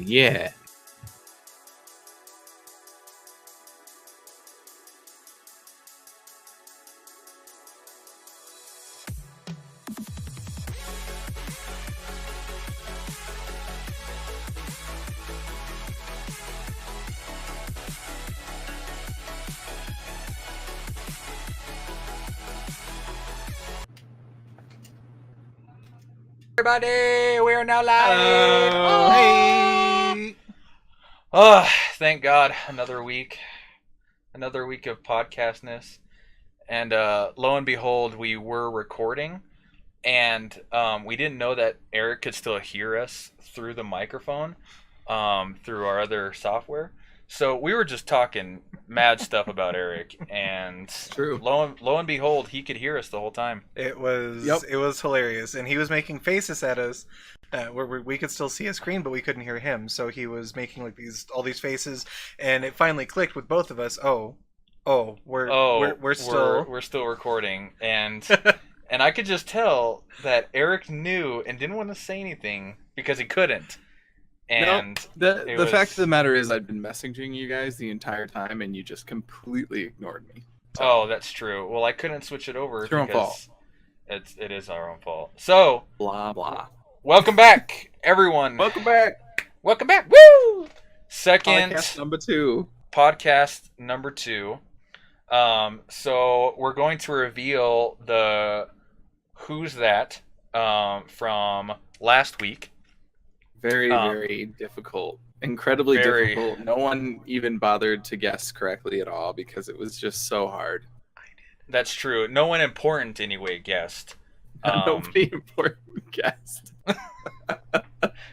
Yeah. Everybody, we are now live. Hey. Oh, thank God, another week of podcastness, and lo and behold, we were recording, and we didn't know that Eric could still hear us through the microphone, through our other software. So we were just talking mad stuff about Eric, and True. Lo and behold, he could hear us the whole time. It was hilarious, and he was making faces at us where we could still see his screen, but we couldn't hear him. So he was making like all these faces, and it finally clicked with both of us. We're still recording, and and I could just tell that Eric knew and didn't want to say anything because he couldn't. And the fact of the matter is, I've been messaging you guys the entire time, and you just completely ignored me. Oh, that's true. Well, I couldn't switch it over. It's your own fault. It is our own fault. So, blah blah. Welcome back, everyone. Welcome back. Welcome back. Woo! Second podcast number two. So we're going to reveal the Who's That from last week. Very difficult. Incredibly difficult. No one even bothered to guess correctly at all because it was just so hard. That's true. No one important anyway guessed. Nobody important guessed.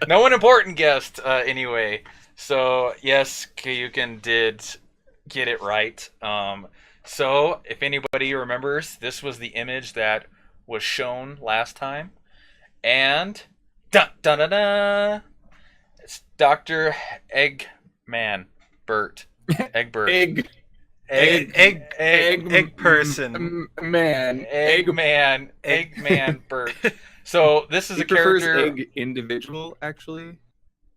No one important guessed anyway. So yes, Koiukin did get it right. So if anybody remembers, this was the image that was shown last time, and dun dun dun dun, it's Dr. Eggman Bert. Eggbert. Egg person. Eggman Bert. So this is a character. Egg individual, actually.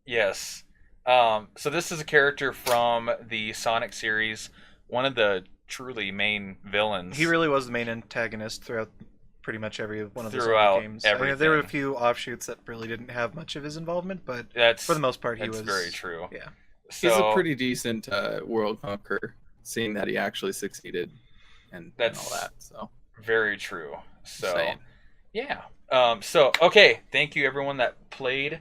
Yes. So this is a character from the Sonic series, one of the truly main villains. He really was the main antagonist throughout pretty much every one of the Sonic games. Everything. I mean, there were a few offshoots that really didn't have much of his involvement, but for the most part, he was. That's very true. Yeah. So, he's a pretty decent world conqueror, seeing that he actually succeeded and all that. So very true. So yeah. So okay, thank you everyone that played,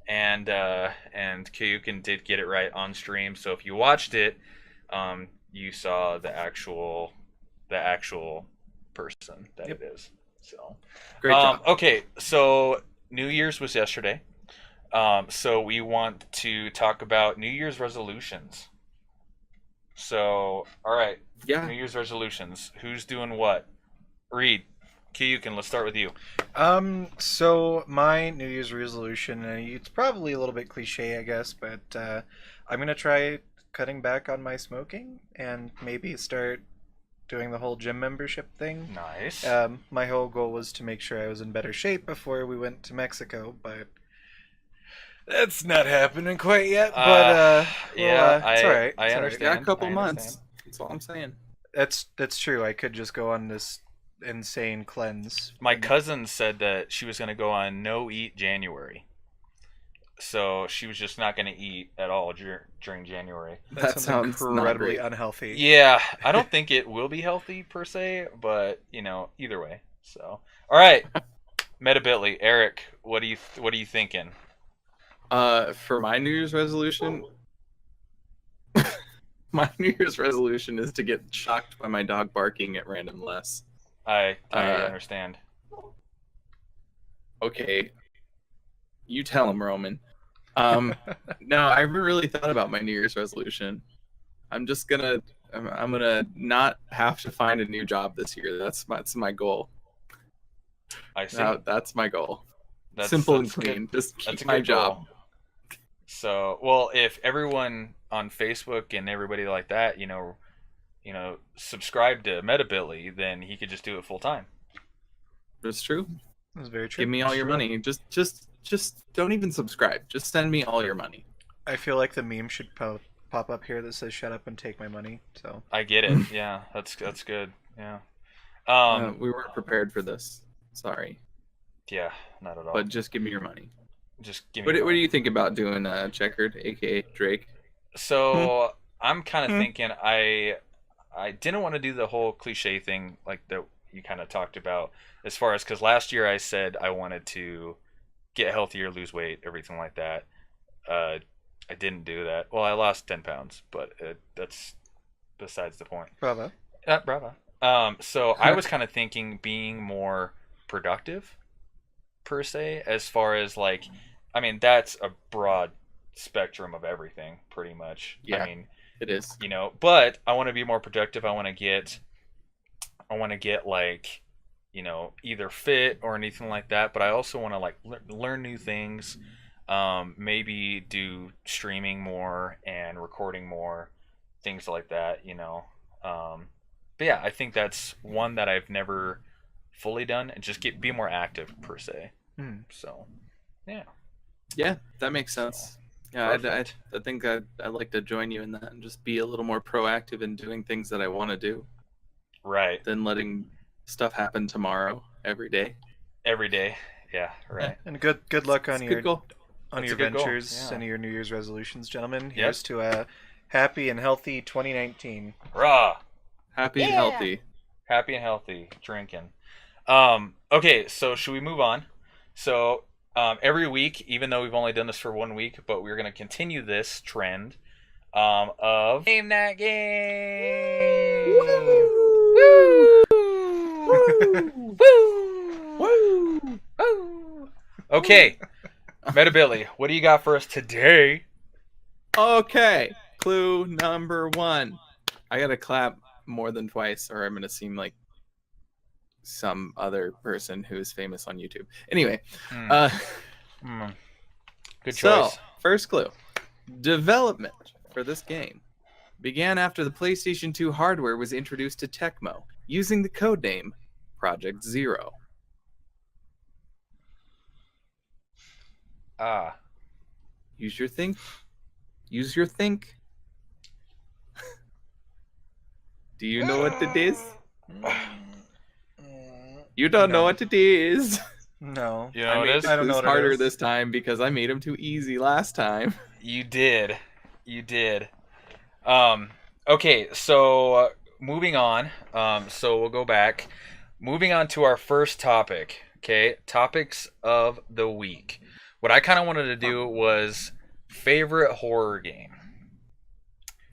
and Koiukin did get it right on stream. So if you watched it, you saw the actual person that it is. So great job. Okay, so New Year's was yesterday. So we want to talk about New Year's resolutions. So, all right. Yeah. New Year's resolutions. Who's doing what? Reed, Koiukin, let's start with you. So my New Year's resolution, it's probably a little bit cliche, I guess, but I'm gonna try cutting back on my smoking and maybe start doing the whole gym membership thing. Nice. My whole goal was to make sure I was in better shape before we went to Mexico, but that's not happening quite yet. But it's all right. I understand. Yeah, a couple months. That's all I'm saying. That's true. I could just go on this insane cleanse. My cousin said that she was going to go on no eat January. So she was just not going to eat at all during January. That sounds incredibly unhealthy. Yeah, I don't think it will be healthy per se, but either way. So, all right, Metabitly, Eric, what are you thinking? For my New Year's resolution, my New Year's resolution is to get shocked by my dog barking at random less. I understand. Okay, you tell him, Roman. No, I haven't really thought about my New Year's resolution. I'm gonna not have to find a new job this year. That's my goal. I see. That's my goal. Simple and clean. Just keep my job. So, well, if everyone on Facebook and everybody like that, subscribe to Metabitly, then he could just do it full time. That's true. That's very true. Give me all your money. Just just don't even subscribe. Just send me all your money. I feel like the meme should pop up here that says "Shut up and take my money." So I get it. Yeah, that's good. Yeah. We weren't prepared for this. Sorry, Yeah, not at all. but just give me your money. Just give me. What your do money. you think about doing Checkered, aka Drake? So I'm kind of thinking I didn't want to do the whole cliche thing like that you kind of talked about as far as because last year I said I wanted to get healthier, lose weight, everything like that. I didn't do that. Well, I lost 10 pounds, but that's besides the point. bravo. Bravo. So I was kind of thinking being more productive per se, as far as like, I mean, that's a broad spectrum of everything, pretty much. Yeah. I mean, It is. you know, but I want to be more productive. I want to get like, you know, either fit or anything like that. But I also want to like learn new things. Maybe do streaming more and recording more, things like that. You know. But yeah, I think that's one that I've never fully done, and just be more active per se. So, yeah. Yeah, that makes sense. Yeah, Perfect. I think I'd like to join you in that and just be a little more proactive in doing things that I want to do Right. than letting stuff happen tomorrow every day. Every day. Yeah. Right. And good luck on It's a your good goal. on That's your a good goal, ventures yeah. and your New Year's resolutions, gentlemen. Yep. Here's to a happy and healthy 2019. Rah. Happy and healthy. Happy and healthy drinking. Okay, so should we move on? So every week, even though we've only done this for 1 week, but we're going to continue this trend of Game That Game. Woo! Woo! Woo! Woo! Okay, Metabitly, what do you got for us today? Okay, clue number 1. I gotta clap more than twice, or I'm gonna seem like some other person who's famous on YouTube. Anyway, Good so choice. first clue: development for this game began after the PlayStation 2 hardware was introduced to Tecmo using the codename Project Zero. Use your think. Use your think. Do you know what it is? You don't know No. what it is. No. You know what it is? I don't know This what it harder is. this time because I made them too easy last time. You did. You did. Okay, so moving on. So we'll go back. Moving on to our first topic. Okay, topics of the week. What I kind of wanted to do was favorite horror game.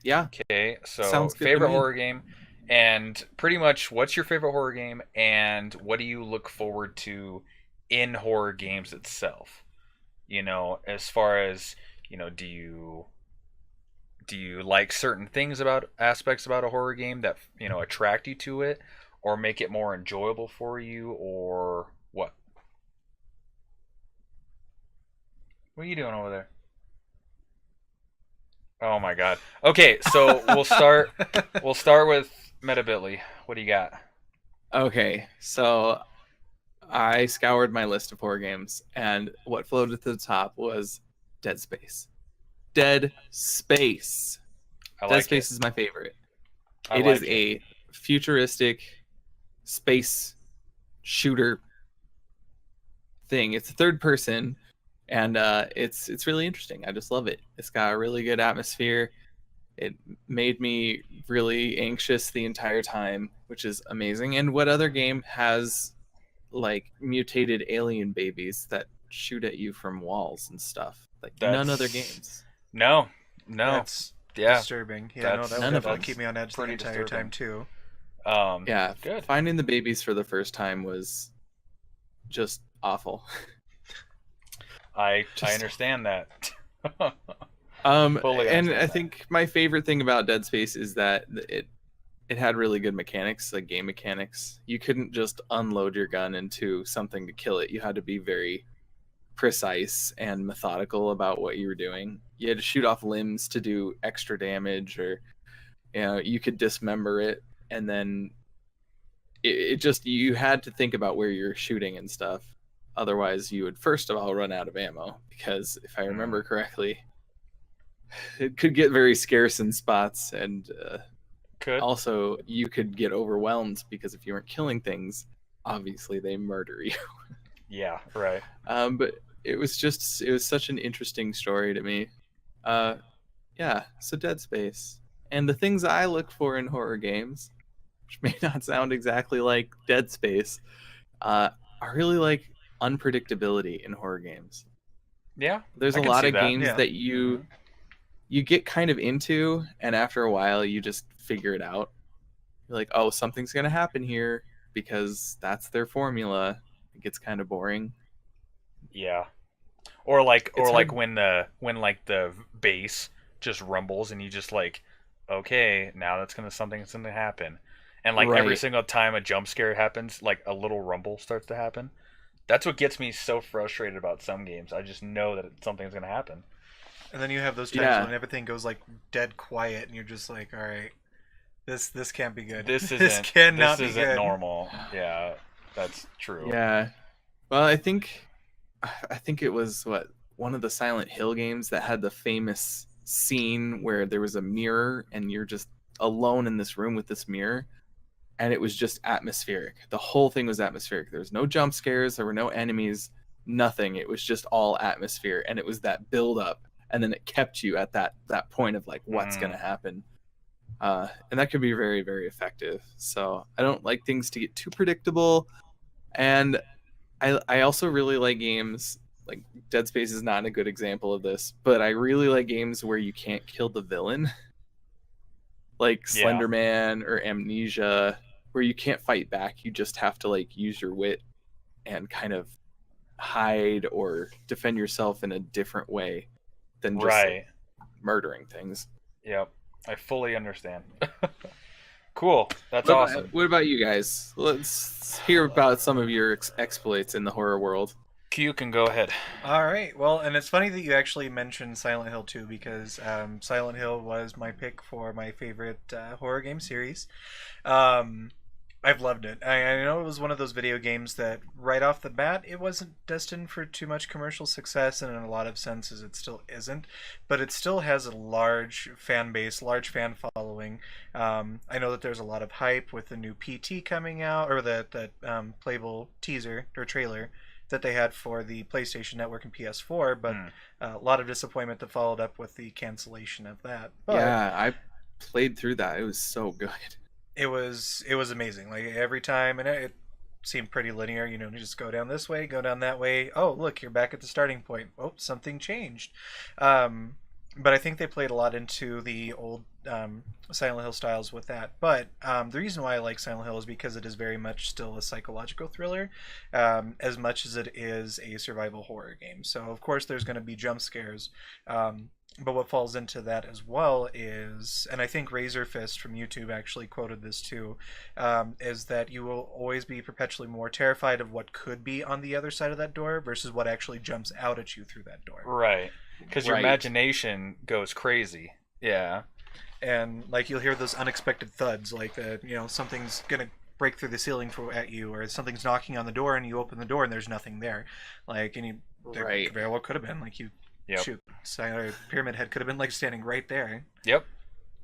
Yeah. Okay, so Sounds good to favorite me. horror game, and pretty much what's your favorite horror game, and what do you look forward to in horror games itself? You know, as far as, you know, do you like certain things about aspects about a horror game that, you know, attract you to it or make it more enjoyable for you, or what? What are you doing over there? Oh my god. Okay, so we'll start with Metabitly. What do you got? Okay, so I scoured my list of horror games, and what floated to the top was Dead Space. Dead Space. I Dead like Space it. is my favorite. I It like is a futuristic space shooter thing. It's a third person, and it's really interesting. I just love it. It's got a really good atmosphere. It made me really anxious the entire time, which is amazing. And what other game has like mutated alien babies that shoot at you from walls and stuff? Like none other That's- games. No. That's Yeah. disturbing. Yeah, no, That's- that would none of definitely them. keep me on edge the Pretty entire disturbing. time too. Yeah, Good. finding the babies for the first time was just awful. I Just- understand that. Fully And understand I that. think my favorite thing about Dead Space is that it had really good mechanics, like game mechanics. You couldn't just unload your gun into something to kill it. You had to be very precise and methodical about what you were doing. You had to shoot off limbs to do extra damage, or you know, you could dismember it, and then it just, you had to think about where you're shooting and stuff. Otherwise, you would first of all run out of ammo, because if I remember correctly, it could get very scarce in spots, and also you could get overwhelmed because if you weren't killing things, obviously they murder you. Yeah, right. But it was such an interesting story to me. Yeah, so Dead Space. And the things I look for in horror games, which may not sound exactly like Dead Space, are really like unpredictability in horror games. Yeah, There's I a can lot see of that. games that you get kind of into, and after a while you just figure it out. You're like, oh, something's gonna happen here because that's their formula. It gets kind of boring. Yeah. Or like It's hard. when the bass just rumbles and you just like, okay, now something's gonna happen. And like every Right. single time a jump scare happens, like a little rumble starts to happen. That's what gets me so frustrated about some games. I just know that something's gonna happen. And then you have those times when everything goes like dead quiet, and you're just like, all right, this can't be good. This cannot be isn't good. normal. Yeah, that's true. Yeah. Well, I think it was one of the Silent Hill games that had the famous scene where there was a mirror and you're just alone in this room with this mirror, and it was just atmospheric. The whole thing was atmospheric. There was no jump scares, there were no enemies, nothing. It was just all atmosphere, and it was that build up, and then it kept you at that point of like what's going to happen. And that could be very, very effective. So I don't like things to get too predictable, and I also really like games like Dead Space is not a good example of this, but I really like games where you can't kill the villain, like Slender Man or Amnesia, where you can't fight back. You just have to like use your wit and kind of hide or defend yourself in a different way than just like, murdering things. Yep, I fully understand. Cool. That's awesome. What about you guys? Let's hear about some of your exploits in the horror world. Q can go ahead. All right. Well, and it's funny that you actually mentioned Silent Hill 2 because Silent Hill was my pick for my favorite horror game series. I've loved it. I know it was one of those video games that right off the bat, it wasn't destined for too much commercial success, and in a lot of senses it still isn't, but it still has a large fan base, large fan following. I know that there's a lot of hype with the new PT coming out, or that playable teaser or trailer that they had for the PlayStation Network and PS4, but a lot of disappointment that followed up with the cancellation of that. But yeah, I played through that. It was so good. It was amazing. Like every time, and it seemed pretty linear. You just go down this way, go down that way. Oh, look, you're back at the starting point. Oh, something changed. But I think they played a lot into the old Silent Hill styles with that. But the reason why I like Silent Hill is because it is very much still a psychological thriller, as much as it is a survival horror game. So of course there's going to be jump scares. But what falls into that as well is, and I think Razor Fist from YouTube actually quoted this too, is that you will always be perpetually more terrified of what could be on the other side of that door versus what actually jumps out at you through that door. Right. Because your imagination goes crazy. Yeah. And like you'll hear those unexpected thuds, like something's gonna break through the ceiling at you, or something's knocking on the door, and you open the door and there's nothing there. Like, and there very well could have been like you. Yep. Shoot, Pyramid Head could have been like standing right there. Yep.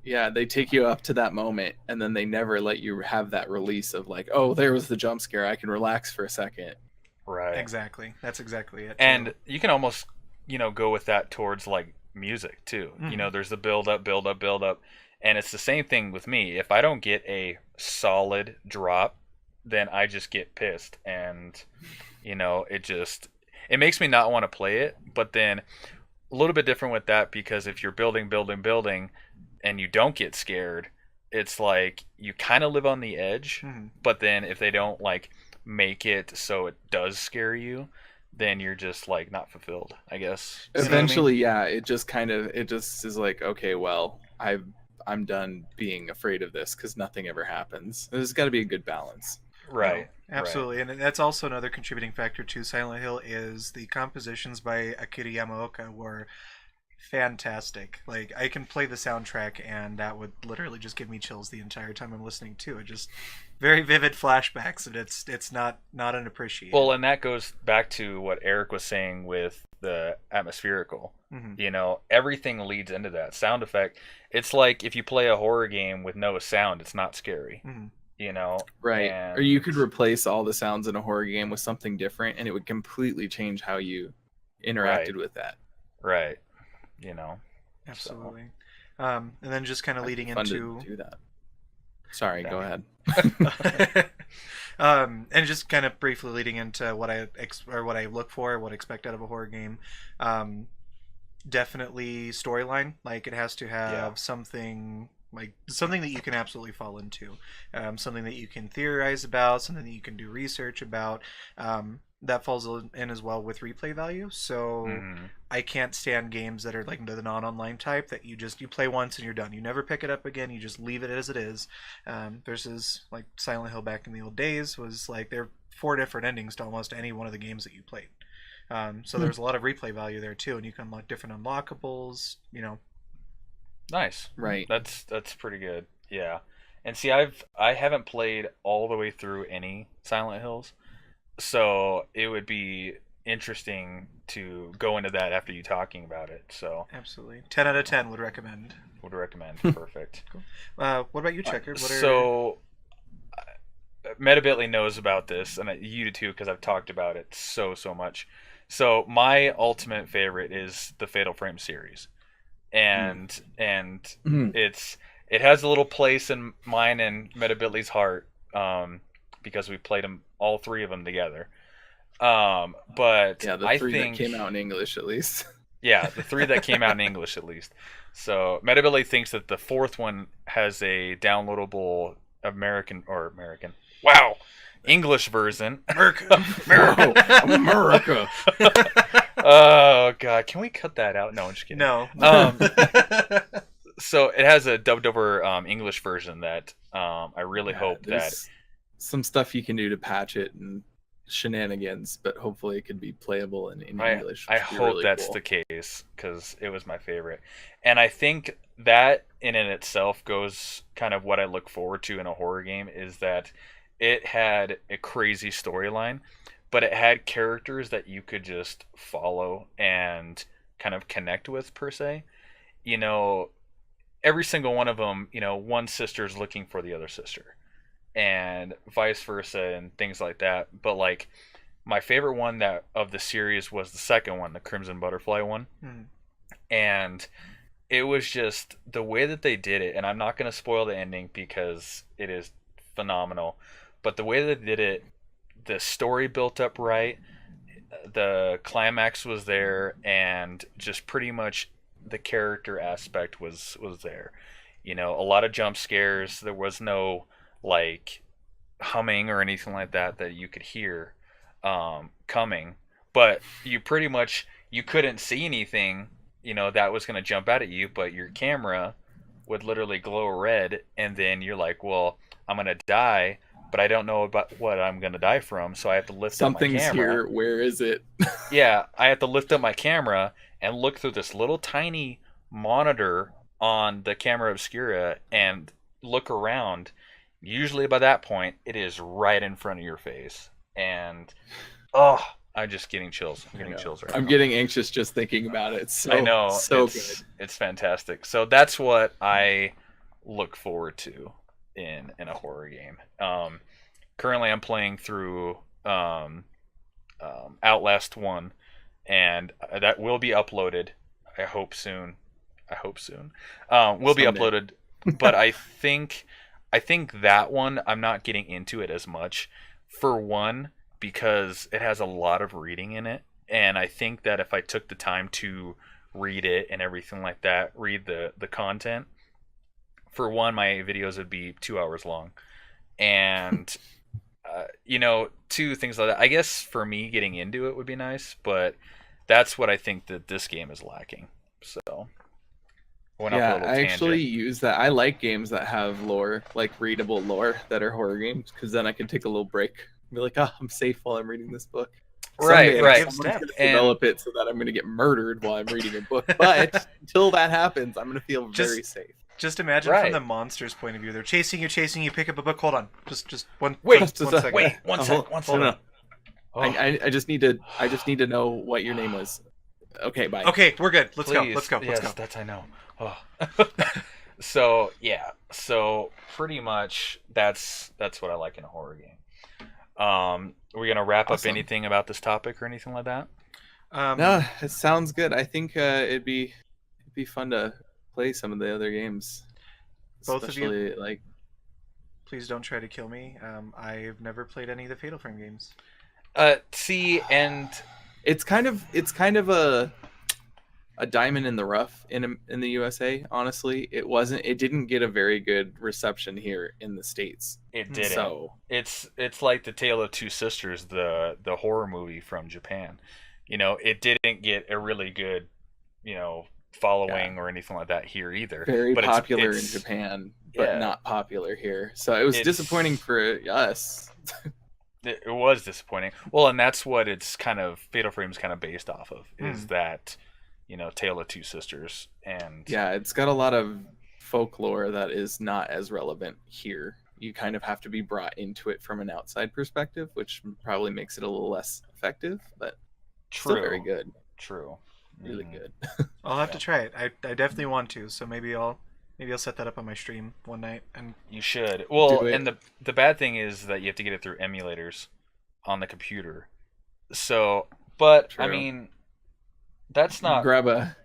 Yeah, they take you up to that moment, and then they never let you have that release of like, oh, there was the jump scare. I can relax for a second. Right. Exactly. That's exactly it. And you can almost, go with that towards like music too. Mm-hmm. There's the build up, and it's the same thing with me. If I don't get a solid drop, then I just get pissed, and it makes me not want to play it. But then a little bit different with that, because if you're building and you don't get scared, it's like you kind of live on the edge. Mm-hmm. But then if they don't like make it so it does scare you, then you're just like not fulfilled, I guess. Eventually, yeah, it just is like, okay, well, I'm done being afraid of this because nothing ever happens. There's got to be a good balance. Right. Absolutely. Right. And that's also another contributing factor to Silent Hill is the compositions by Akira Yamaoka were fantastic. Like, I can play the soundtrack and that would literally just give me chills the entire time I'm listening to it. Just very vivid flashbacks, and it's not unappreciated. Well, and that goes back to what Eric was saying with the atmospherical. Mhm. You know, everything leads into that sound effect. It's like if you play a horror game with no sound, it's not scary. Mhm. You know, Right. and Or you could replace all the sounds in a horror game with something different, and it would completely change how you interacted Right. with that. right. You know, Absolutely. And then just kind of That'd be leading fun into to do that. Sorry, Yeah. go ahead. and just kind of briefly leading into what what I look for, what I expect out of a horror game. Definitely storyline. Like, it has to have Yeah. something, like something that you can absolutely fall into, something that you can theorize about, something that you can do research about. That falls in as well with replay value. So Mhm. I can't stand games that are like the non-online type that you play once and you're done. You never pick it up again. You just leave it as it is. Versus like Silent Hill back in the old days was like there are 4 different endings to almost any one of the games that you played. So there was a lot of replay value there too, and you can unlock different unlockables. You know, Nice. Right. That's pretty good. Yeah. And see, I haven't played all the way through any Silent Hills, so it would be interesting to go into that after you talking about it. So absolutely, 10 out of 10 would recommend. would recommend. Perfect. What about you, Checker? What are So Metabitly knows about this, and you do too, because I've talked about it so much. So my ultimate favorite is the Fatal Frame series, and Mhm. it has a little place in mine and Metabitly's heart, because we played them all 3 of them together. But Yeah, the I 3 think that came out in English at least. yeah, the 3 that came out in English at least. So Metabitly thinks that the 4th one has a downloadable American. Wow, English version. America? Whoa, America. Oh god, can we cut that out? No, I'm just kidding. No. So it has a dubbed over English version that I really Yeah, hope that. there's some stuff you can do to patch it and shenanigans, but hopefully it could be playable in English. I which would be hope really that's cool. the case, because it was my favorite, and I think that in and itself goes kind of what I look forward to in a horror game, is that it had a crazy storyline, but it had characters that you could just follow and kind of connect with per se. You know, every single one of them, you know, one sister's looking for the other sister, and vice versa, and things like that. But like, my favorite one that of the series was the second one, the Crimson Butterfly one, and it was just the way that they did it. And I'm not going to spoil the ending because it is phenomenal, but the way that they did it, the story built up right, the climax was there, and just pretty much the character aspect was there. You know, a lot of jump scares. There was no like humming or anything like that that you could hear coming, but you pretty much you couldn't see anything, you know, that was going to jump out at you, but your camera would literally glow red, and then you're like, well, I'm going to die, but I don't know about what I'm going to die from, so I have to lift up my Something's camera. here. Where is it? Yeah, I have to lift up my camera and look through this little tiny monitor on the camera obscura and look around. Usually by that point, it is right in front of your face. And, oh, I'm just getting chills. I'm getting chills right now. I'm getting anxious just thinking about it. It's so, I know. so it's, good. It's fantastic. So that's what I look forward to in a horror game. Currently, I'm playing through Outlast 1, and that will be uploaded. I hope soon. Will be Someday. uploaded, but I think that one I'm not getting into it as much. For one, because it has a lot of reading in it, and I think that if I took the time to read it and everything like that, read the content, for one, my videos would be 2 hours long, and you know, 2 things like that. I guess for me, getting into it would be nice, but that's what I think that this game is lacking. So, Yeah, I actually use that. I like games that have lore, like readable lore, that are horror games, because then I can take a little break and be like, oh, I'm safe while I'm reading this book. Someday Right. Give someone's step. going to develop it so that I'm going to get murdered while I'm reading a book. But until that happens, I'm going to feel very safe. Just imagine Right. from the monster's point of view. They're chasing you, pick up a book. Hold on. Just one Wait, just one second. Wait, one second. Hold on. Oh, I just need to know what your name was. Okay, bye. Okay, we're good. Let's go. please. Let's go. Yes, Let's go. that's I know. Oh. So yeah, so pretty much that's what I like in a horror game. We're gonna wrap up Awesome. anything about this topic or anything like that? No, it sounds good. I think it'd be fun to play some of the other games. Both of you? Especially, like, Please don't try to kill me. I've never played any of the Fatal Frame games. See, and it's kind of a diamond in the rough in the USA. Honestly, it didn't get a very good reception here in the States. it didn't. So It's like the Tale of Two Sisters, the horror movie from Japan. You know, it didn't get a really good, following or anything like that here either. very But popular in it's Japan, but yeah. not popular here. So it was It's- disappointing for us. It was disappointing. Well, and that's what it's kind of Fatal Frame's kind of based off of is that, Tale of Two Sisters and Yeah, it's got a lot of folklore that is not as relevant here. You kind of have to be brought into it from an outside perspective, which probably makes it a little less effective, but true, still very good. True, Really Mhm. good. I'll have to try it. I definitely want to. So maybe I'll set that up on my stream one night. And You should. Well, Do it. and the bad thing is that you have to get it through emulators on the computer. So, but I True. mean, that's not Grab a.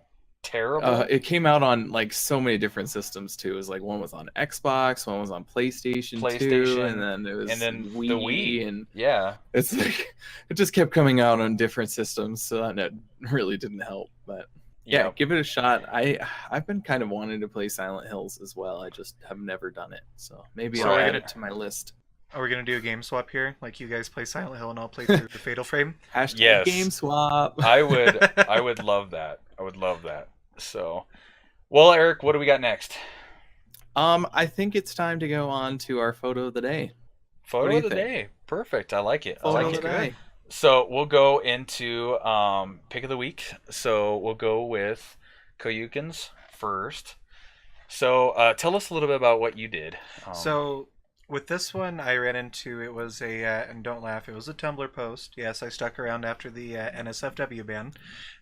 terrible. It came out on like so many different systems too. It was like one was on Xbox, one was on PlayStation 2, PlayStation, and then it was and then Wii, the Wii. and Yeah. it's like it just kept coming out on different systems, so that really didn't help. But yeah, give it a shot. I've been kind of wanting to play Silent Hills as well. I just have never done it, so maybe So I'll we're add gonna- it to my list. are we gonna do a game swap here? Like you guys play Silent Hill and I'll play through the Fatal Frame. Hashtag Yes. game swap. I would love that. I would love that. So, well, Eric, what do we got next? I think it's time to go on to our photo of the day. Photo do of you the think? day. Perfect. I like it. I Photo like of it. the day. So we'll go into pick of the week. So we'll go with Koiukin's first. So tell us a little bit about what you did. So with this one, I ran into it was a and don't laugh. It was a Tumblr post. Yes, I stuck around after the NSFW ban.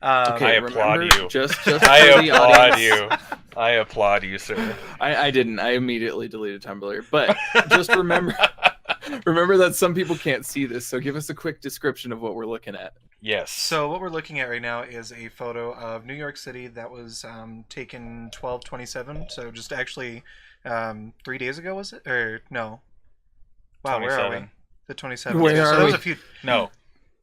I applaud remember, you. Just I for the applaud audience, you. I applaud you, sir. I didn't. I immediately deleted Tumblr. But just remember that some people can't see this. So give us a quick description of what we're looking at. Yes. So what we're looking at right now is a photo of New York City that was taken 12/27. So just actually 3 days ago, was it? Or no? Wow, where are we? 27. The 27th. Where so are that was we? a few. No.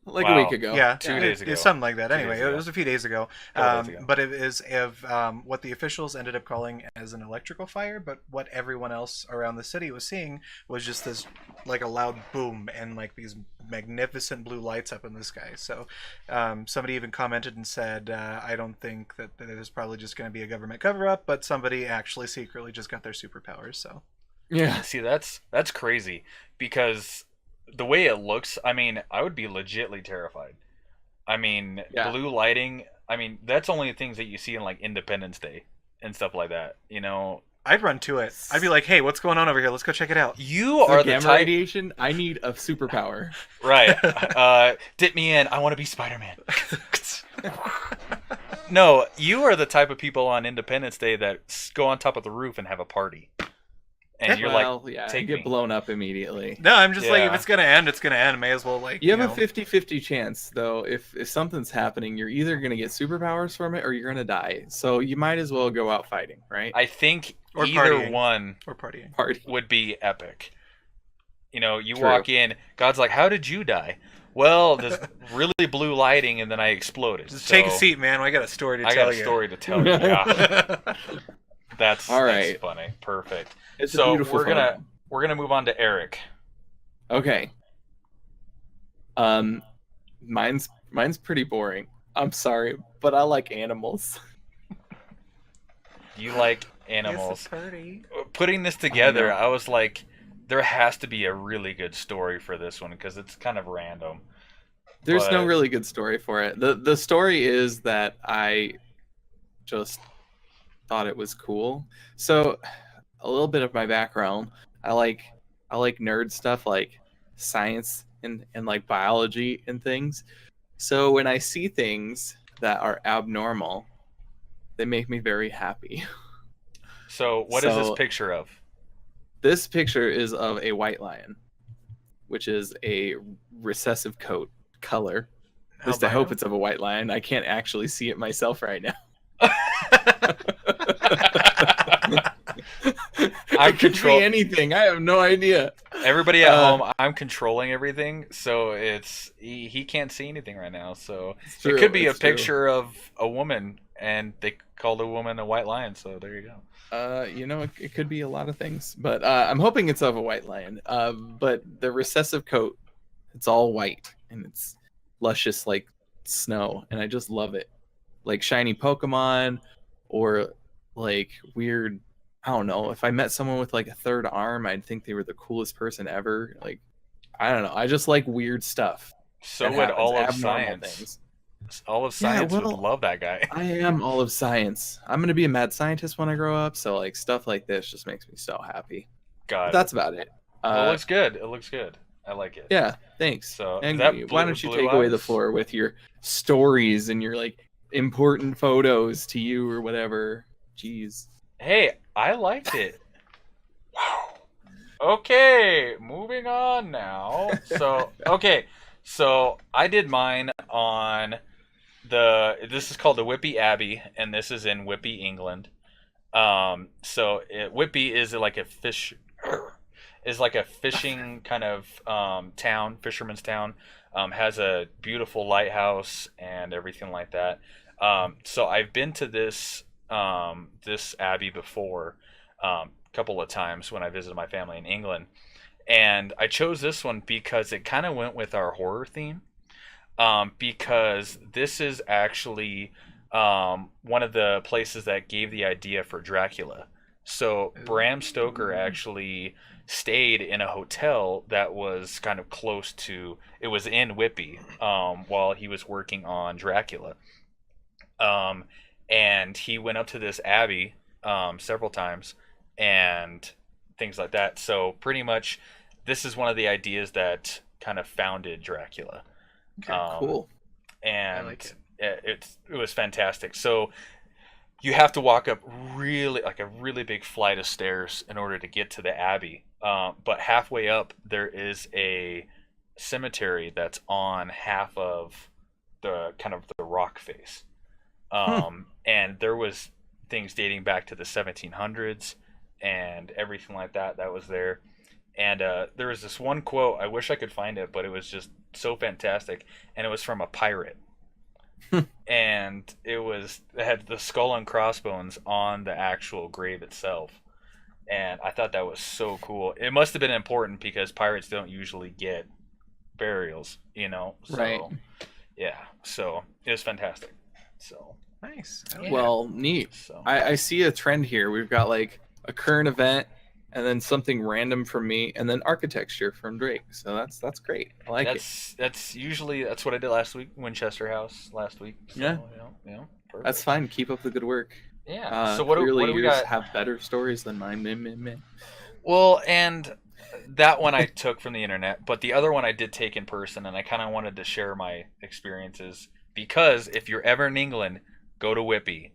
Like Wow. a week ago. Yeah, 2 days ago. It's something like that. 2 Anyway, days ago. it was a few days ago. Couple days ago. But it is of what the officials ended up calling as an electrical fire. But what everyone else around the city was seeing was just this, like a loud boom and like these magnificent blue lights up in the sky. So somebody even commented and said, I don't think that it is probably just going to be a government cover-up, but somebody actually secretly just got their superpowers. So Yeah. See, that's crazy because the way it looks, I mean, I would be legitly terrified. I mean, Yeah. blue lighting, I mean, that's only things that you see in like Independence Day and stuff like that, I'd run to it. I'd be like, hey, what's going on over here? Let's go check it out. You For are the gamma type, radiation, I need a superpower. right? Dip me in. I want to be Spider-Man. No, you are the type of people on Independence Day that go on top of the roof and have a party, and you're well, like, yeah, take you me. get blown up immediately. No, I'm just like, if Yeah. it's going to end, it's going to end. May as well, like, You have know. a 50-50 chance, though. If something's happening, you're either going to get superpowers from it or you're going to die. So you might as well go out fighting, right? I think Or either partying. one Or partying. Party. would be epic. You True. walk in, God's like, how did you die? Well, there's really blue lighting, and then I exploded. Just So take a seat, man. I got a story to I tell got a you. story to tell you. Yeah, that's All right. That's funny. Perfect. It's a So beautiful we're gonna photo. we're gonna move on to Eric. Okay. Mine's pretty boring. I'm sorry, but I like animals. You like animals. It's a party. Putting this together, know. I was like, there has to be a really good story for this one because it's kind of random. There's no really good story for it. The story is that I just thought it was cool. So a little bit of my background, I like nerd stuff like science and like biology and things. So when I see things that are abnormal, they make me very happy. So what is this picture of? This picture is of a white lion, which is a recessive coat color. At least I hope it's of a white lion. I can't actually see it myself right now. I control anything. I have no idea. Everybody at home, I'm controlling everything, so he can't see anything right now. So it could be a picture of a woman, and they called a woman a white lion. So there you go. It could be a lot of things, but I'm hoping it's of a white lion. But the recessive coat, it's all white and it's luscious like snow, and I just love it. Like shiny Pokemon, or like weird. I don't know. If I met someone with like a third arm, I'd think they were the coolest person ever. Like, I don't know. I just like weird stuff. So would all of science. Things. All of science would love that guy. I am all of science. I'm gonna be a mad scientist when I grow up. So like stuff like this just makes me so happy. That's about it. Well, it looks good. It looks good. I like it. Yeah, thanks. So and why don't you take away the floor with your stories and your like important photos to you or whatever? Jeez. Hey, I liked it. Wow. Okay, moving on now. So I did mine on this is called the Whippy Abbey, and this is in Whippy, England. Whippy is like a fishing kind of town, fisherman's town. Has a beautiful lighthouse and everything like that. So I've been to this abbey before, a couple of times when I visited my family in England, and I chose this one because it kind of went with our horror theme. Because this is actually one of the places that gave the idea for Dracula. So Bram Stoker actually stayed in a hotel that was kind of close to, it was in Whippy, while he was working on Dracula. And he went up to this abbey several times and things like that. So pretty much this is one of the ideas that kind of founded Dracula. Okay, cool. And I like it was fantastic. So you have to walk up a really big flight of stairs in order to get to the abbey. But halfway up there is a cemetery that's on half of the kind of the rock face. And there was things dating back to the 1700s and everything like that was there. And there was this one quote, I wish I could find it, but it was just so fantastic, and it was from a pirate. And it had the skull and crossbones on the actual grave itself. And I thought that was so cool. It must have been important because pirates don't usually get burials, So, right. Yeah, so it was fantastic. So nice. Well, neat. So I see a trend here. We've got like a current event, and then something random from me, and then architecture from Drake. So that's great. I like it. That's what I did last week, Winchester House last week. So, yeah. Perfect. That's fine. Keep up the good work. Yeah. So what do we got? Have better stories than mine. Well, and that one I took from the internet, but the other one I did take in person, and I kind of wanted to share my experiences because if you're ever in England, go to Whippy.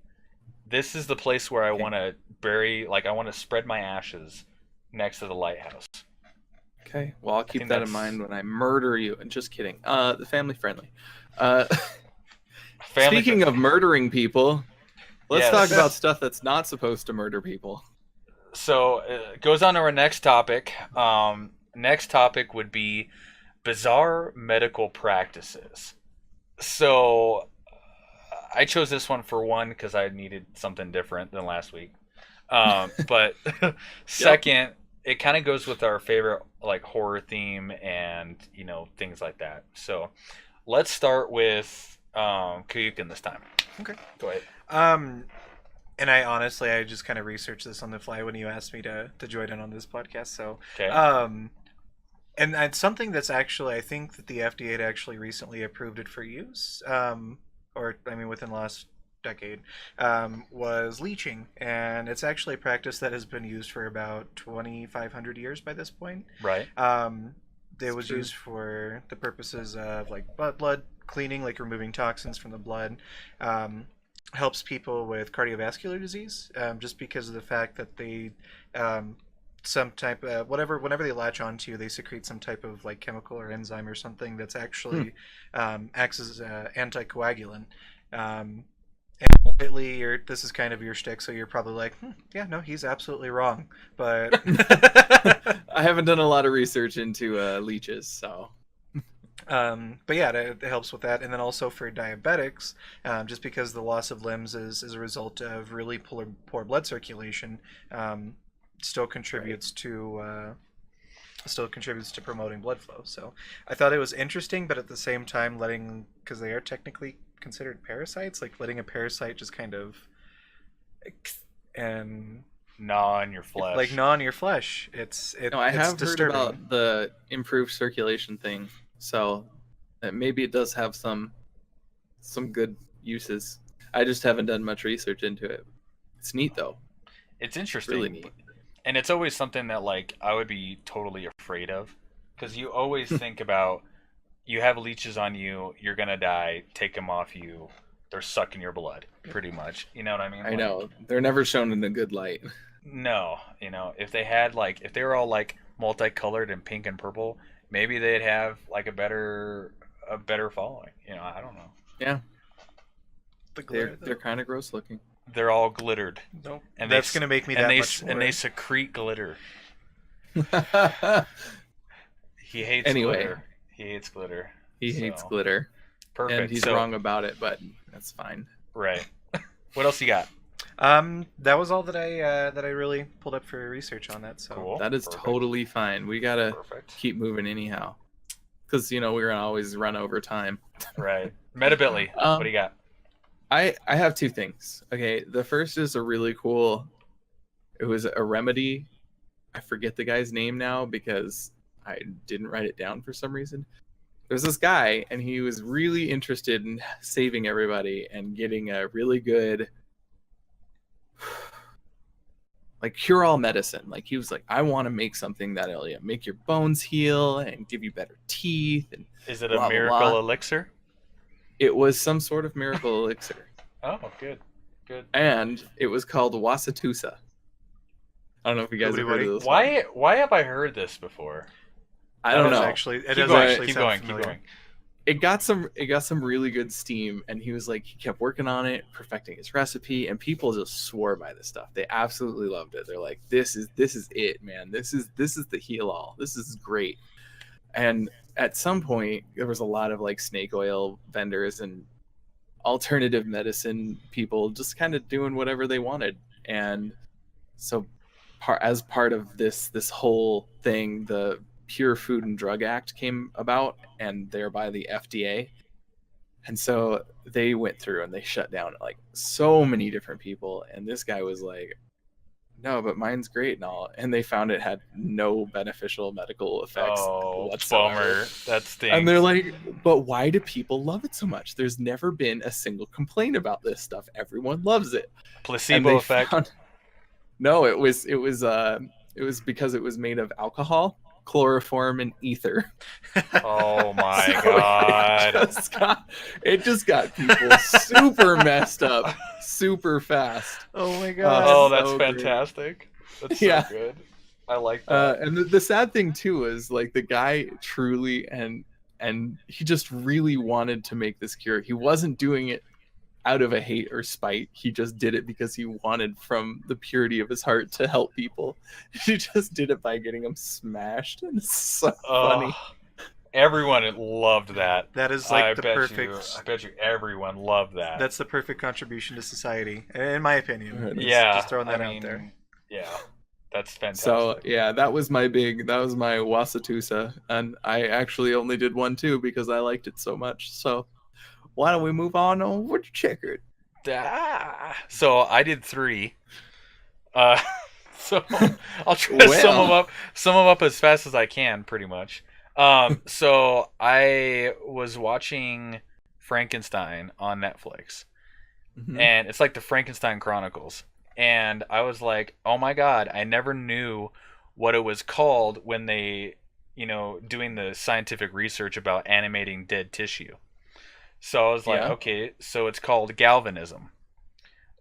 This is the place where I want to bury, I want to spread my ashes next to the lighthouse. Okay, well, I'll keep that in mind when I murder you. And just kidding. Family friendly. Speaking of murdering people, let's talk about stuff that's not supposed to murder people. So it goes on to our next topic. Next topic would be bizarre medical practices. So I chose this one for one because I needed something different than last week. But second, it kind of goes with our favorite horror theme and things like that. So let's start with Koiukin this time. Okay, go ahead. And I just kind of researched this on the fly when you asked me to join in on this podcast. So okay. And it's something that's actually, I think that the FDA had actually recently approved it for use, or I mean within the last decade, was leeching, and it's actually a practice that has been used for about 2,500 years by this point. Right. It It's was true. used for the purposes of like blood cleaning, like removing toxins from the blood. Um, Helps people with cardiovascular disease, just because of the fact that they some type of whenever they latch onto you, they secrete some type of like chemical or enzyme or something that's Hmm. actually acts as anticoagulant. And ultimately, this is kind of your shtick, so you're probably like, yeah, no, he's absolutely wrong. But I haven't done a lot of research into leeches, so but yeah, it helps with that. And then also for diabetics, just because the loss of limbs is a result of really poor blood circulation, um, still right. contributes to promoting blood flow. So I thought it was interesting, but at the same time, because they are technically considered parasites, like letting a parasite just kind of and Gnaw on your like flesh. gnaw on your flesh, No, I it's have heard disturbing. about the improved circulation thing, so maybe it does have some good uses. I just haven't done much research into it. It's neat though. It's It's really interesting, neat. and it's always something that like I would be totally afraid of, because you always think about you have leeches on you, you're gonna die, take them off you, they're sucking your blood, pretty much. You know what I mean? I Like, know they're never shown in a good light. no, if they had like if they were all like multicolored and pink and purple, maybe they'd have like a better following. I don't know. Yeah, The they're glitter, they're though. kind of gross looking. They're all glittered, Nope. and That's gonna make me that much and they more. secrete glitter. He hates Anyway, glitter. He hates glitter. he hates So glitter, and perfect. he's So wrong about it, but that's fine. right. What else you got? That was all that I really pulled up for research on that. So Cool. That is Perfect. totally fine. We gotta Perfect. keep moving anyhow, because we're gonna always run over time. Right. Metabitly. What do Um, you got? I have two things. Okay, the first is a really cool. It was a remedy. I forget the guy's name now because I didn't write it down for some reason. There's this guy, and he was really interested in saving everybody and getting a really good, like, cure all medicine. Like, he was like, I want to make something that'll make your bones heal and give you better teeth and Is it a blah blah miracle blah. elixir? It was some sort of miracle elixir, Oh, good. Good. and it was called Wasa Tusa. I don't know if you guys Hoobity have heard of Woody. this one. Why have I heard this before? I I It don't don't does know. know, actually it Keep does going. but actually Keep sound going. Keep familiar. going. it got some really good steam, and he was like, he kept working on it, perfecting his recipe, and people just swore by this stuff. They absolutely loved it. They're like, this is it, man. This is the heal all. This is great. And at some point there was a lot of like snake oil vendors and alternative medicine people just kind of doing whatever they wanted. And so as part of this whole thing, the Pure Food and Drug Act came about, and thereby the FDA. And so they went through and they shut down like so many different people. And this guy was like, no, but mine's great and all. And they found it had no beneficial medical effects Oh, whatsoever. bummer. That And they're stinks. like, but why do people love it so much? There's never been a single complaint about this stuff. Everyone loves it. And Placebo they effect. found no, it was because it was made of alcohol, chloroform, and ether. Oh So my it god. just got people super messed up super fast. Oh my Oh, god. that's So great. fantastic. That's so Yeah. good. I like that. And the sad thing too is like the guy truly and he just really wanted to make this cure. He wasn't doing it out of a hate or spite. He just did it because he wanted from the purity of his heart to help people. He just did it by getting them smashed. And it's so funny. Oh, everyone loved that. That is I like the bet perfect. I bet you everyone loved that. That's the perfect contribution to society, in my opinion. Right. Yeah. Just throwing that I out mean, there. Yeah. That's fantastic. So yeah, that was my Wasa Tusa, and I actually only did one too because I liked it so much. So why don't we move on over to checkered? So I did three. Uh, So I'll try to Well. sum them up as fast as I can, pretty much. So I was watching Frankenstein on Netflix, Mhm. and it's like the Frankenstein Chronicles. And I was like, oh my god, I never knew what it was called when they, doing the scientific research about animating dead tissue. So I was like, Yeah. okay, so it's called galvanism.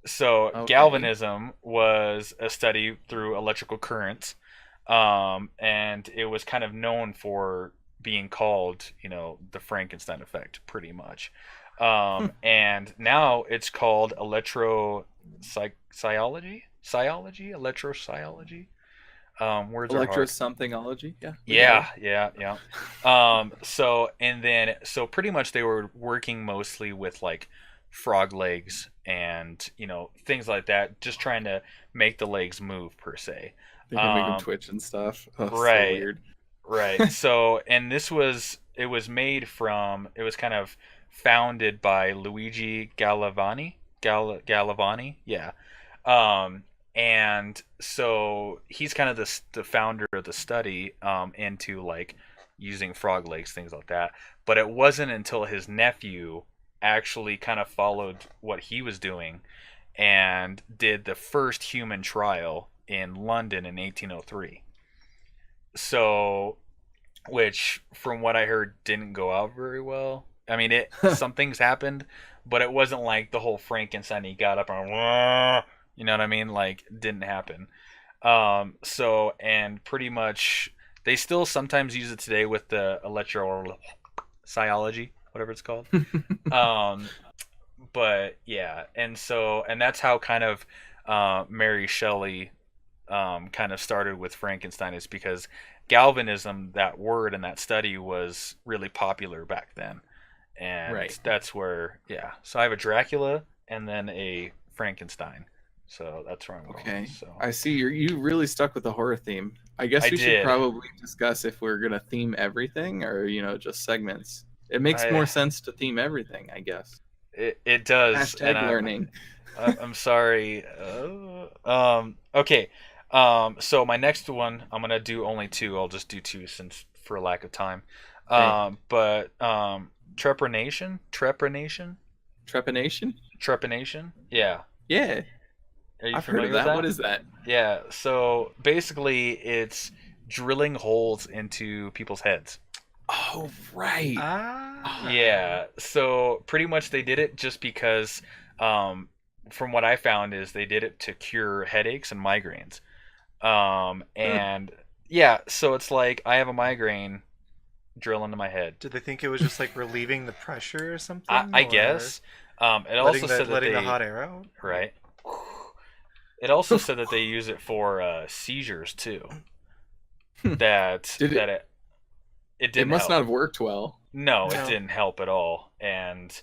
So Okay. galvanism was a study through electrical currents, and it was kind of known for being called, the Frankenstein effect, pretty much. And now it's called electropsychology, electrosciology. Words are Electro hard. somethingology. Yeah, we got Yeah, it. yeah, yeah. So pretty much they were working mostly with like frog legs and things like that, just trying to make the legs move per se. They can make them Um, twitch and stuff. Oh, so right, weird. right. So and it was kind of founded by Luigi Gallavani, yeah. Um, and so he's kind of the founder of the study into like using frog legs, things like that. But it wasn't until his nephew actually kind of followed what he was doing and did the first human trial in London in 1803. So, which from what I heard didn't go out very well. I mean, some things happened, but it wasn't like the whole Frankenstein. He got up and you know what I mean? Like, didn't happen. So and pretty much they still sometimes use it today with the electropsychology, whatever it's called. Um, but yeah, and that's how kind of Mary Shelley kind of started with Frankenstein, is because galvanism, that word and that study, was really popular back then, and Right. that's where, yeah. So I have a Dracula and then a Frankenstein. So that's where I'm going. Okay. So I see you really stuck with the horror theme. I guess I we should did. probably discuss if we're gonna theme everything or just segments. It makes more I sense to theme everything, I guess. it does, and Hashtag learning. I'm sorry. Okay. So my next one, I'm gonna do only two. I'll just do two since for lack of time. Okay. But Trepanation, Trepanation? Trepanation. Yeah. Yeah. Are you I've heard of familiar with that. What that? is that? Yeah. So basically, it's drilling holes into people's heads. Oh, right. Yeah. So pretty much they did it just because, from what I found, is they did it to cure headaches and migraines. Huh. And yeah, so it's like I have a migraine, drill into my head. Did they think it was just like relieving the pressure or I, something, I or guess. It also said that letting the they hot air out? right. It also said that they use it for seizures too. That Did it? that it It didn't must help. not have worked well. No, it No. didn't help at all. And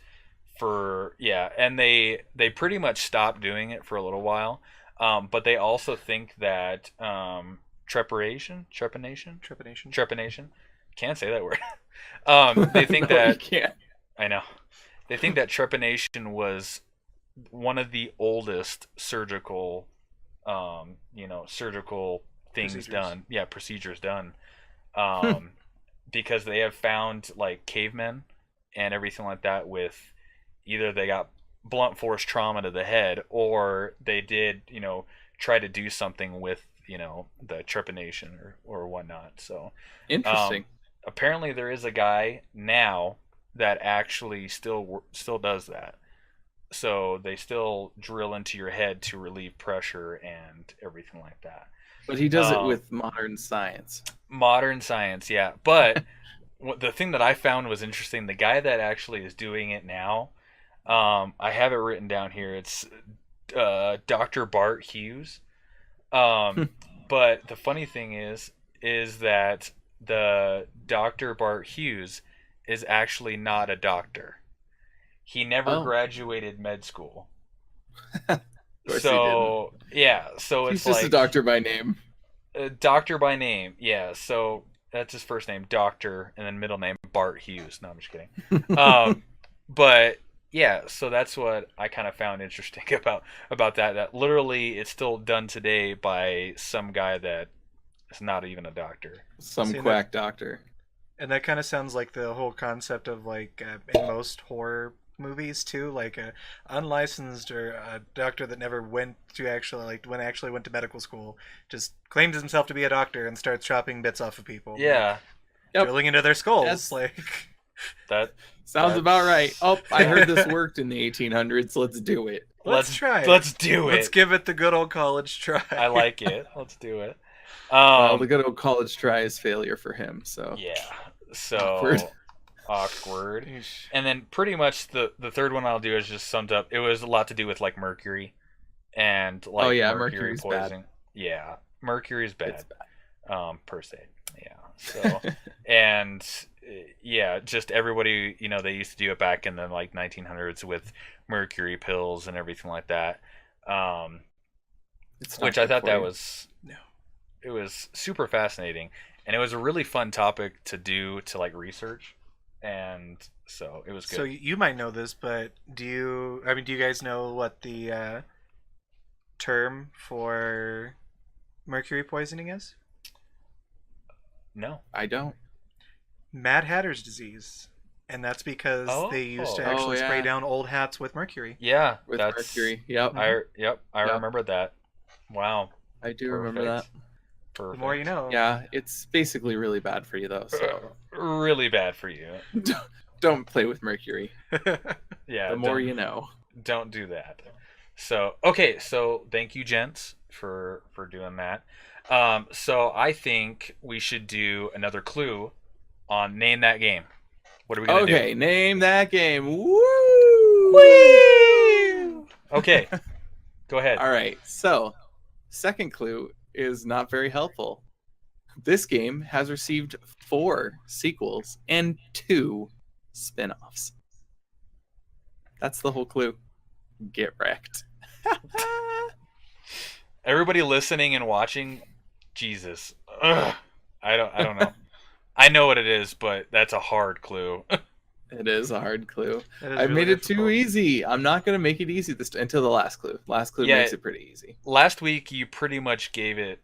they pretty much stopped doing it for a little while. But they also think that Trepanation. trepanation, can't say that word. They think No, you that can't. I know. They think that trepanation was one of the oldest surgical things Procedures. done. Yeah, procedures done. Um, because they have found like cavemen and everything like that with either they got blunt force trauma to the head, or they did, try to do something with, the trepanation or whatnot. So um, Interesting. apparently there is a guy now that actually still does that. So they still drill into your head to relieve pressure and everything like that. But he does it Um, with modern science. Modern science, yeah. But the thing that I found was interesting, the guy that actually is doing it now, I have it written down here. It's Dr. Bart Hughes. Um, but the funny thing is that the Dr. Bart Hughes is actually not a doctor. He never Oh, graduated med school. of course he didn't. So yeah, so He's it's just a like doctor by name. doctor by name. Yeah, so that's his first name, Doctor, and then middle name Bart Hughes. No, I'm just kidding. Um, but yeah, so that's what I kind of found interesting about that. That literally it's still done today by some guy that is not even a doctor. Some See, that quack doctor. and that kind of sounds like the whole concept of like in most horror movies too, like a unlicensed or a doctor that never went to actually like when actually went to medical school, just claims himself to be a doctor and starts chopping bits off of people, Yeah, Yep. drilling into their skulls, That's- like. that Sounds about right. Oh, I Yeah. heard this worked in the 1800s. Let's do it. Let's try it. Let's do it. Let's give it the good old college try. I like it. Let's do it. Well, the good old college try is failure for him. So Yeah. So Awkward. awkward. Yeesh. And then pretty much the third one I'll do is just summed up. It was a lot to do with like mercury and like Oh, yeah, mercury mercury's bad. poisoning. Yeah, mercury's bad. It's bad. Per se. Yeah. So and yeah, just everybody, they used to do it back in the like 1900s with mercury pills and everything like that. It's not Which I good thought for that you. was No. it was super fascinating, and it was a really fun topic to do to like research, and so it was good. So you might know this, but do you? I mean, do you guys know what the term for mercury poisoning is? No. I don't. Mad Hatter's disease, and that's because they used to Oh. actually Oh, spray yeah. down old hats with mercury. Yeah, With that's mercury. Yep. I Yep. remember that. Wow. I do remember that. Perfect. Perfect. The more you know. Yeah, it's basically really bad for you though. So Really bad for you. don't play with mercury. Yeah. The more don't- you know. Don't do that. So okay, so thank you, gents, for doing that. So I think we should do another clue on name that game. What are we gonna Okay, do? name that game. Woo! Okay, go ahead. All right. So, second clue is not very helpful. This game has received 4 sequels and 2 spin-offs. That's the whole clue. Get wrecked. Everybody listening and watching, Jesus. Ugh. I don't know. I know what it is, but that's a hard clue. It is a hard clue. That is I really made it too difficult. easy. I'm not gonna make it easy until the last clue. Last clue Yeah. makes it pretty easy. Last week you pretty much gave it.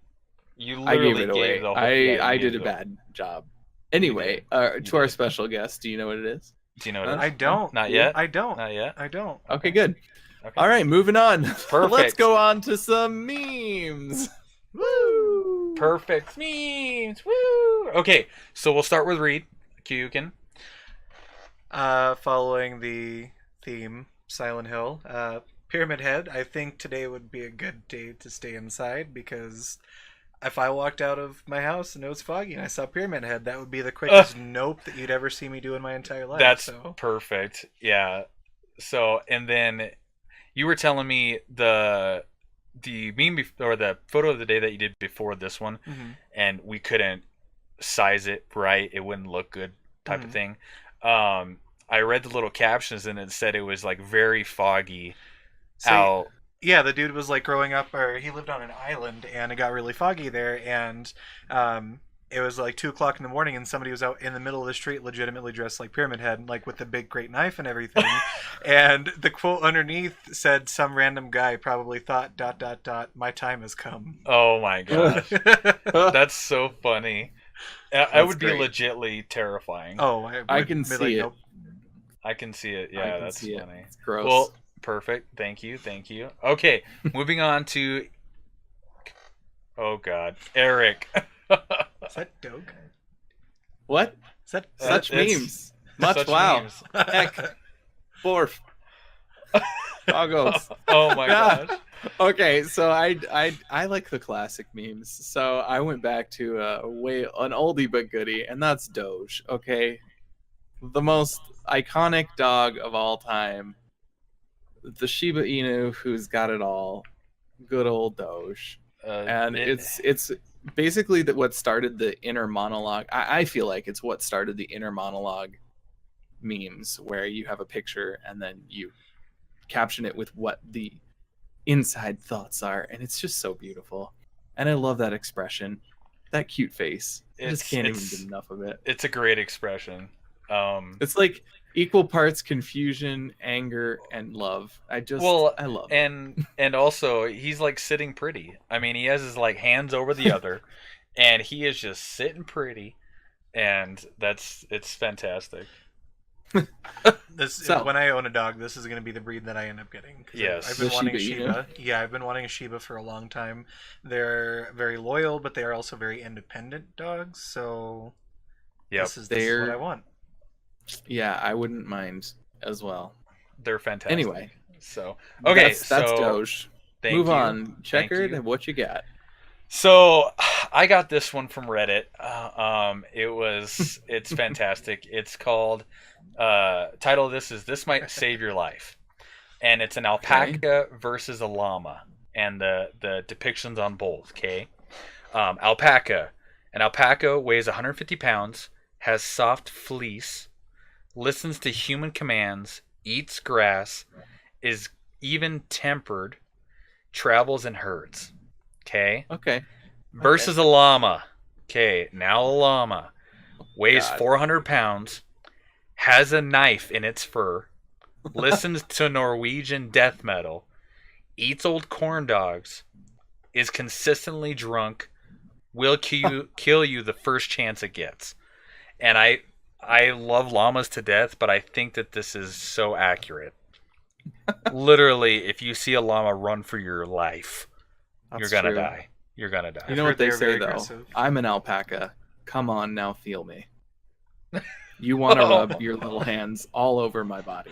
You I literally gave it away. the whole. Yeah, I you did gave a it- bad job. Anyway, You to our did. special guest, do you know what it is? Do you know what it is? I don't. Not yet. I don't. Not yet. I don't. Okay, good. Okay. All right, moving on. Let's Perfect. go on to some memes. Woo! Perfect memes. Woo. Okay, so we'll start with Reed. Koiukin. Following the theme, Silent Hill, Pyramid Head. I think today would be a good day to stay inside because if I walked out of my house and it was foggy and I saw Pyramid Head, that would be the quickest nope that you'd ever see me do in my entire life. That's so. perfect. Yeah. So and then you were telling me the meme or the photo of the day that you did before this one, Mhm. and we couldn't size it right. It wouldn't look good, type of Mhm. thing. I read the little captions and it said it was like very foggy So, out. yeah, the dude was like growing up, or he lived on an island, and it got really foggy there, and it was like 2 o'clock in the morning, and somebody was out in the middle of the street, legitimately dressed like Pyramid Head, like with the big great knife and everything. And the quote underneath said, "Some random guy probably thought ... my time has come." Oh my gosh, that's so funny. It That's would be great. legitly terrifying. Oh, I would can be see it. nope. I can see it. I Yeah, can that's see funny. It. It's gross. Well, perfect. Thank you. Okay, moving on to. Oh God, Eric. Is that Doge? what? Is that Such it's- memes. Much Such wow. memes. Heck. Borf. Doggos. Oh my Yeah. gosh. Okay, so I like the classic memes. So I went back to an oldie but goodie, and that's Doge. Okay, the most iconic dog of all time, the Shiba Inu who's got it all. Good old Doge, and it's basically what started the inner monologue. I feel like it's what started the inner monologue memes, where you have a picture and then you caption it with what the inside thoughts are, and it's just so beautiful. And I love that expression, that cute face. I just can't even get enough of it. It's a great expression. It's like equal parts confusion, anger, and love. I love it. and also he's like sitting pretty. I mean, he has his like hands over the other, and he is just sitting pretty, and it's fantastic. When I own a dog, this is going to be the breed that I end up getting. Yes, I've been wanting a Shiba. Shiba. Yeah, I've been wanting a Shiba for a long time. They're very loyal, but they are also very independent dogs. So, this is what I want. Yeah, I wouldn't mind as well. They're fantastic. Anyway, so okay, that's Doge. Move on, Checkered. What you got? So I got this one from Reddit. It's fantastic. It's called title of this is "This Might Save Your Life," and it's an alpaca versus a llama, and the depictions on both. Okay, alpaca. An alpaca weighs 150 pounds, has soft fleece, listens to human commands, eats grass, is even-tempered, travels in herds. Okay. Versus a llama. Okay, now a llama weighs 400 pounds, has a knife in its fur, listens to Norwegian death metal, eats old corn dogs, is consistently drunk, will kill you the first chance it gets. And I love llamas to death, but I think that this is so accurate. Literally, if you see a llama, run for your life. You're gonna die. You're gonna die. You know what they say though? Aggressive. I'm an alpaca. Come on now, feel me. You want to rub your little hands all over my body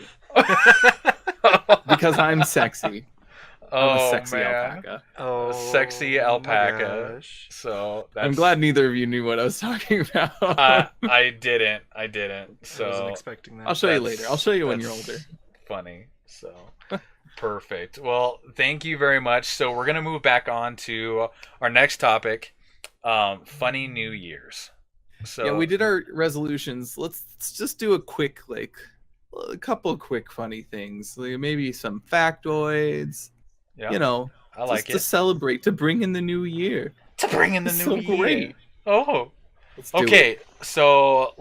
because I'm sexy. I'm a sexy alpaca. Sexy alpaca. So I'm glad neither of you knew what I was talking about. I didn't. So I wasn't expecting that. I'll show you later. I'll show you when you're older. Funny. So perfect. Well, thank you very much. So we're gonna move back on to our next topic, funny New Year's. So yeah, we did our resolutions. Let's just do a couple of quick funny things. Like maybe some factoids. Yeah, you know, I like it. To celebrate, to bring in the new year. To bring in the new year. Great. Oh. Okay, so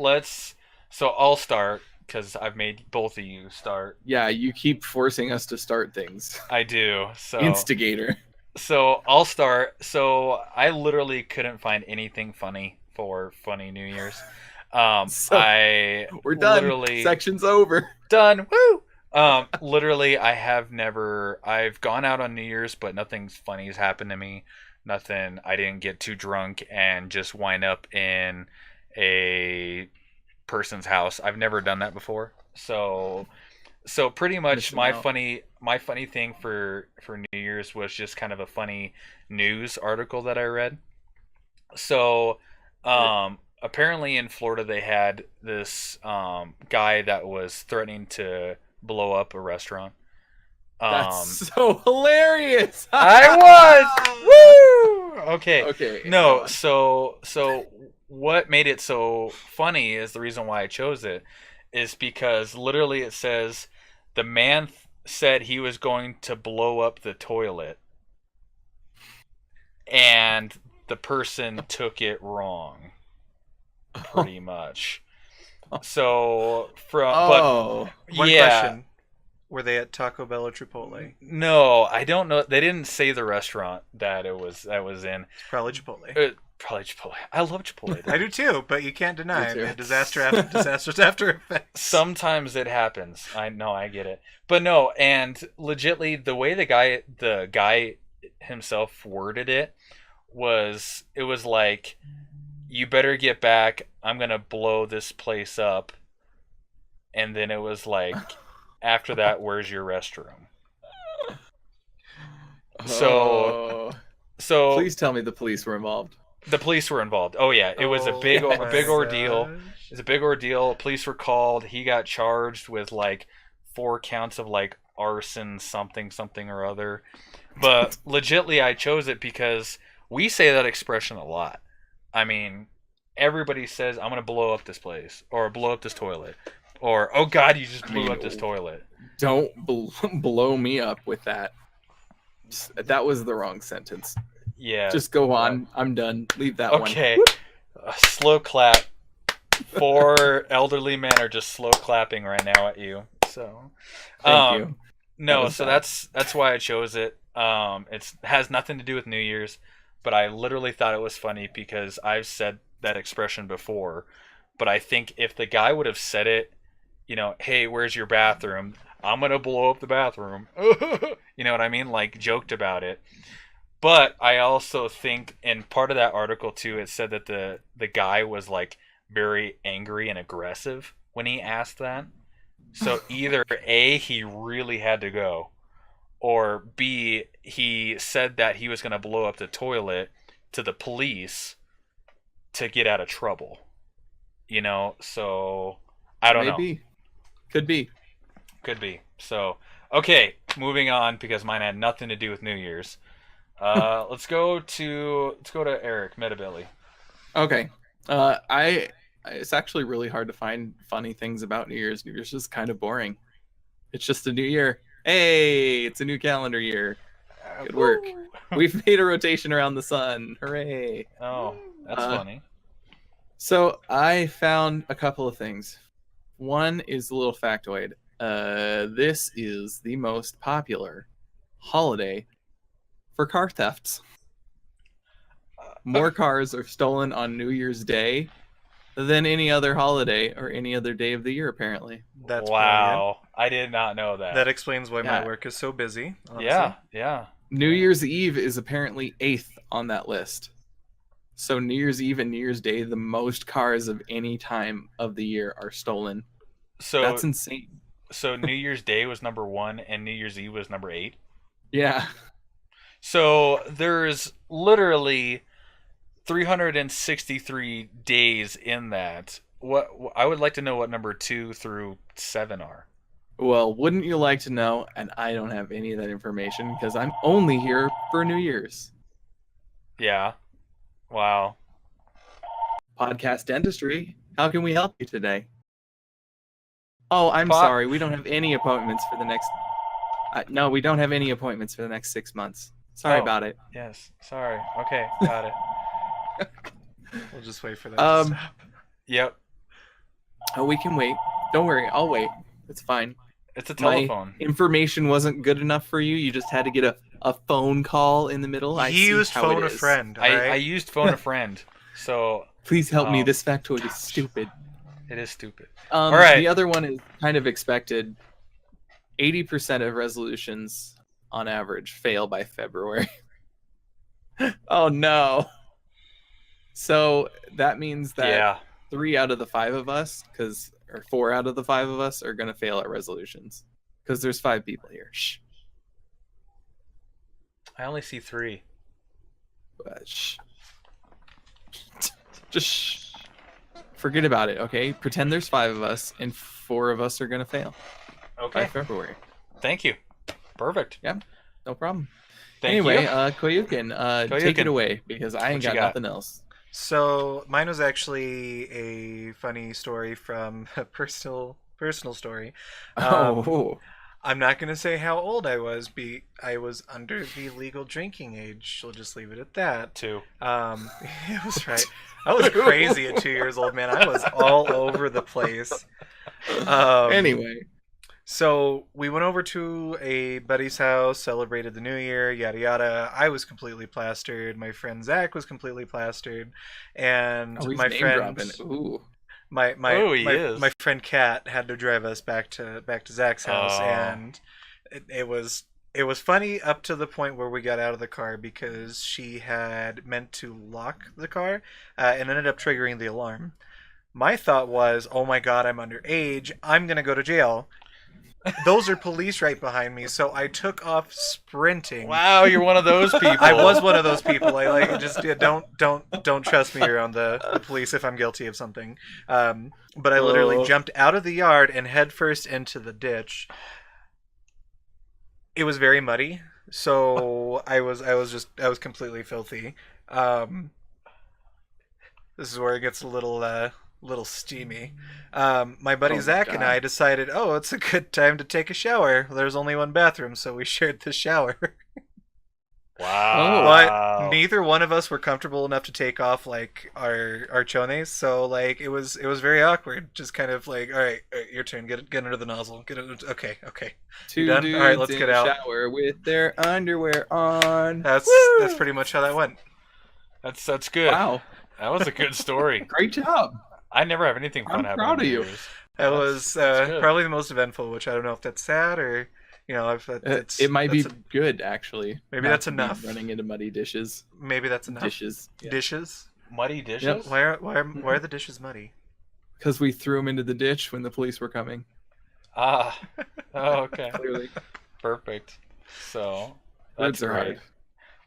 I'll start because I've made both of you start. Yeah, you keep forcing us to start things. I do. So instigator. So I'll start. So I literally couldn't find anything funny for funny New Year's. We're done. Literally, section's over. Done. Woo! Literally, I've gone out on New Year's, but nothing funny has happened to me. Nothing. I didn't get too drunk and just wind up in a person's house. I've never done that before. So pretty much my funny thing for New Year's was just kind of a funny news article that I read. So, apparently in Florida they had this guy that was threatening to blow up a restaurant. That's so hilarious. I was. Woo! Okay. No, so what made it so funny is the reason why I chose it is because literally it says the man said he was going to blow up the toilet and the person took it wrong. Pretty much. So One question. Were they at Taco Bell or Chipotle? No, I don't know. They didn't say the restaurant that was in. It's probably Chipotle. Probably Chipotle. I love Chipotle. I do too, but you can't deny it. Disasters after effects. Sometimes it happens. I know, I get it. But no, and legitly the way the guy himself worded it was like, you better get back. I'm going to blow this place up. And then it was like, after that, where's your restroom? So please tell me the police were involved. The police were involved. Oh yeah, it was a big ordeal. It was a big ordeal. Police were called. He got charged with like 4 counts of like arson, something or other. But legitly, I chose it because we say that expression a lot. I mean, everybody says, "I'm gonna blow up this place," or "blow up this toilet," or "Oh God, you just blew up this toilet." Don't blow me up with that. That was the wrong sentence. Yeah. Just go on. I'm done. Leave that one. Okay. Slow clap. 4 elderly men are just slow clapping right now at you. So, Thank you. No, was so bad. that's why I chose it. It has nothing to do with New Year's, but I literally thought it was funny because I've said that expression before. But I think if the guy would have said it, hey, where's your bathroom? I'm gonna blow up the bathroom. You know what I mean? Like joked about it. But I also think in part of that article too, it said that the guy was like very angry and aggressive when he asked that. So either A, he really had to go, or B, he said that he was going to blow up the toilet to the police to get out of trouble. So I don't know. Maybe. Could be. Could be. So, okay, moving on because mine had nothing to do with New Year's. Let's go to Eric Metabitly. Okay. It's actually really hard to find funny things about New Year's. New Year's is kind of boring. It's just a new year. Hey, it's a new calendar year. Good work. We've made a rotation around the sun. Hooray. Oh, that's funny. So I found a couple of things. One is a little factoid. This is the most popular holiday for car thefts. More cars are stolen on New Year's Day than any other holiday or any other day of the year, apparently. That's wow. Brilliant. I did not know that. That explains why my work is so busy. Honestly. Yeah. New Year's Eve is apparently 8th on that list. So New Year's Eve and New Year's Day, the most cars of any time of the year are stolen. So that's insane. So New Year's Day was number 1 and New Year's Eve was number 8? Yeah. So there's literally 363 days in that. What I would like to know what number 2 through 7 are. Well, wouldn't you like to know? And I don't have any of that information because I'm only here for New Year's. Yeah. Wow. Podcast dentistry. How can we help you today? Oh, I'm sorry. We don't have any appointments for the next. No, we don't have any appointments for the next 6 months. Sorry about it. Yes. Sorry. Okay. Got it. We'll just wait for that to stop. Yep. Oh, we can wait. Don't worry. I'll wait. It's fine. It's a telephone. My information wasn't good enough for you. You just had to get a phone call in the middle. He used phone a friend. I used phone a friend. So please help me. This factoid is stupid. It is stupid. All right. The other one is kind of expected. 80% of resolutions on average fail by February. Oh no. So that means that 3 out of the 5 of us, or 4 out of the 5 of us are going to fail at resolutions. Because there's 5 people here. Shh. I only see 3. Shh. Just shh. Forget about it, okay? Pretend there's 5 of us, and 4 of us are going to fail. Okay. By February. Thank you. Perfect. Yeah, no problem. Anyway, Koiukin, take it away, because I ain't got nothing else. So mine was actually a funny story from a personal story. I'm not going to say how old I was. I was under the legal drinking age. We'll just leave it at that. 2. It was right. I was crazy at 2 years old, man. I was all over the place. Anyway. So we went over to a buddy's house, celebrated the new year, yada yada. I was completely plastered. My friend Zach was completely plastered, and my friend, my friend Kat had to drive us back to Zach's house, and it was funny up to the point where we got out of the car because she had meant to lock the car and ended up triggering the alarm. My thought was, oh my god, I'm underage. I'm gonna go to jail. Those are police right behind me, so I took off sprinting. Wow, you're one of those people. I was one of those people. I just don't trust me around the police if I'm guilty of something. But I literally jumped out of the yard and headfirst into the ditch. It was very muddy, so I was completely filthy. This is where it gets a little steamy. My buddy Zach and I decided, it's a good time to take a shower. There's only one bathroom, so we shared the shower. But neither one of us were comfortable enough to take off like our chones, so like it was very awkward. Just kind of like, all right, your turn. Get under the nozzle. Okay. You Two done? dudes All right, let's in get the out. shower with their underwear on. That's Woo! pretty much how that went. That's good. Wow, That was a good story. Great job. I never have anything fun I'm happen. proud of you. That was probably the most eventful, which I don't know if that's sad or if it might be good actually. Maybe that's enough. Running into muddy dishes. Maybe that's enough. Dishes. Yeah. Dishes. Muddy dishes. Yep. Why are the dishes muddy? Because we threw them into the ditch when the police were coming. Ah. Oh, okay. Clearly. Perfect. So Words are hard.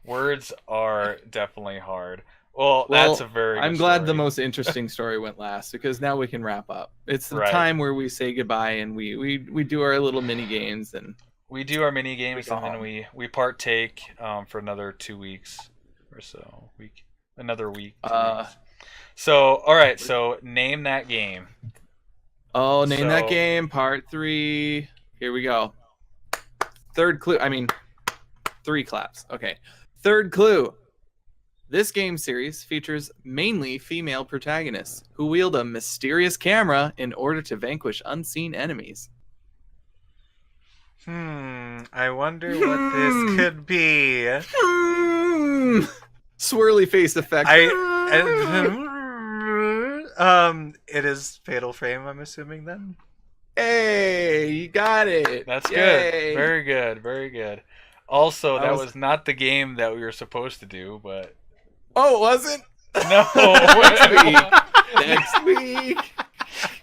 Words are definitely hard. Well, that's a very good I'm glad story. the most interesting story went last because now we can wrap up. It's the Right. time where we say goodbye and we do our little mini games and we do our mini games and then we partake for another 2 weeks or so. Another week. 2 weeks. So all right. So name that game. Oh, name that game. Part 3. Here we go. Third clue. I mean, 3 claps. Okay. Third clue. This game series features mainly female protagonists who wield a mysterious camera in order to vanquish unseen enemies. I wonder what this could be. Swirly face effect. It is Fatal Frame, I'm assuming then. Hey, you got it. That's Yay. good. Very good. Very good. Also, that was not the game that we were supposed to do, but oh, it wasn't? No. Next week.